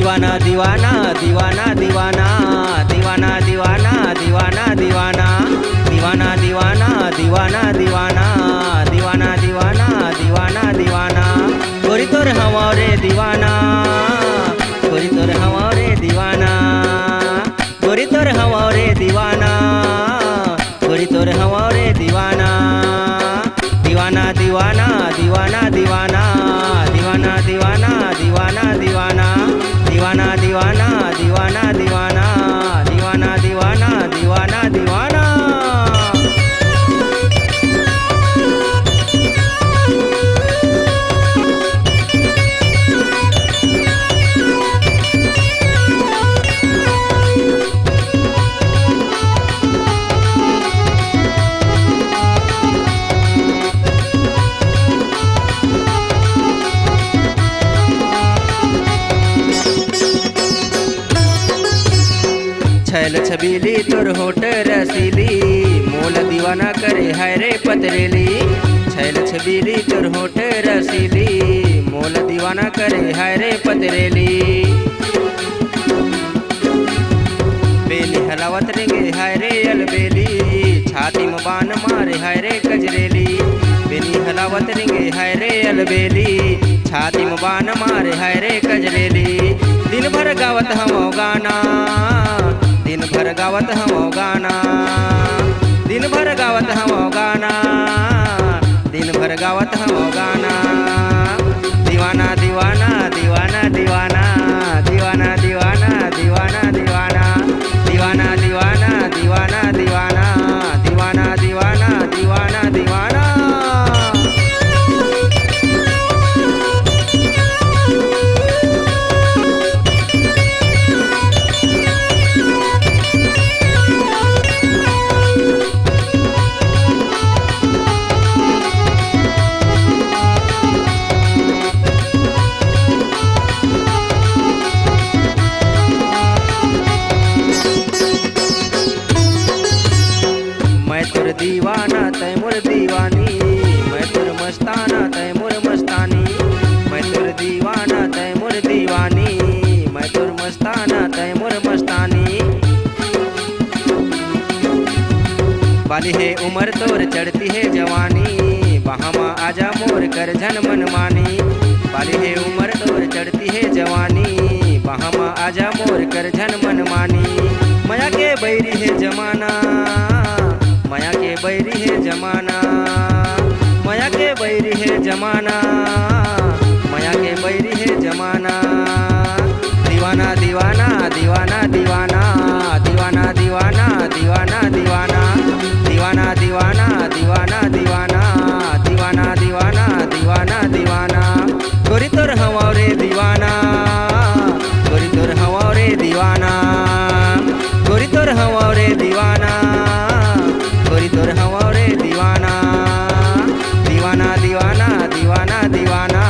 दीवाना दीवाना दीवाना दीवाना दीवाना दीवाना दीवाना दीवाना दीवाना दीवाना दीवाना दीवाना दीवाना दीवाना दीवाना दीवाना गोरी तोर हवा रे दीवाना गोरी तोर हवा रे दीवाना गोरी तोर हवा रे दीवाना गोरी तोर हवा रे दीवाना दीवाना दीवाना दीवाना दीवाना दीवाना दीवाना दीवाना दीवाना दीवाना दीवाना दीवाना दीवाना दीवाना दीवाना दीवाना दीवाना छैल छबीली तोर होठ रसीली मोल दीवाना करे हाय रे पतरेली छैल छबीली तोर होठ रसीली मोल दीवाना करे हाय रे पतरेली बेली हलावत रेंगे हाय रे अलबेली छाती में बान मारे हाय रे गजरेली बेली हलावत रेंगे हाय रे अलबेली छाती में बान मारे हाय रे गजरेली दिन भर गावत हम गाना दिन भर गावत हम गाना दिन भर गावत हम गाना दिन भर गावत हम गाना दीवाना दीवाना दीवाना दीवाना दीवाना दीवाना दीवाना दीवाना दीवाना दीवाना दीवाना दीवाना दीवाना दीवाना दीवाना दीवाना दीवाना तय मोर दीवानी मैं तोर मस्ताना तय मोर मस्तानी मैं तोर दीवाना तय मोर दीवानी मैं तोर मस्ताना तय मोर मस्तानी बाली है उम्र तोर चढ़ती है जवानी बहामा आजा मोर कर झन मन मानी बाली है उम्र तोर चढ़ती है जवानी बहामा आजा मोर कर झन मन मानी माया के बैरी है जमाना माया के बैरी है जमाना माया के बैरी है जमाना माया के बैरी है जमाना दीवाना दीवाना दीवाना दीवाना दीवाना दीवाना दीवाना दीवाना दीवाना दीवाना दीवाना दीवाना दीवाना दीवाना दीवाना दीवाना गोरी तोर हवा रे दीवाना गोरी तोर हवा रे दीवाना गोरी तोर हवा रे दीवाना गोरी तोर हवा रे दीवाना दीवाना दीवाना दीवाना दीवाना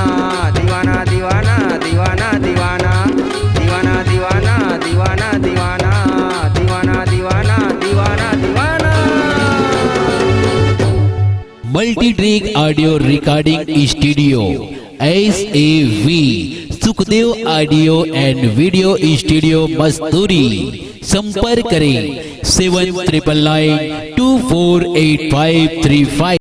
दीवाना दीवाना दीवाना दीवाना दीवाना दीवाना दीवाना दीवाना दीवाना दीवाना दीवाना दीवाना multi track audio recording studio SAV Sukhdev audio and video studio Masturi संपर्क करें 7999248535।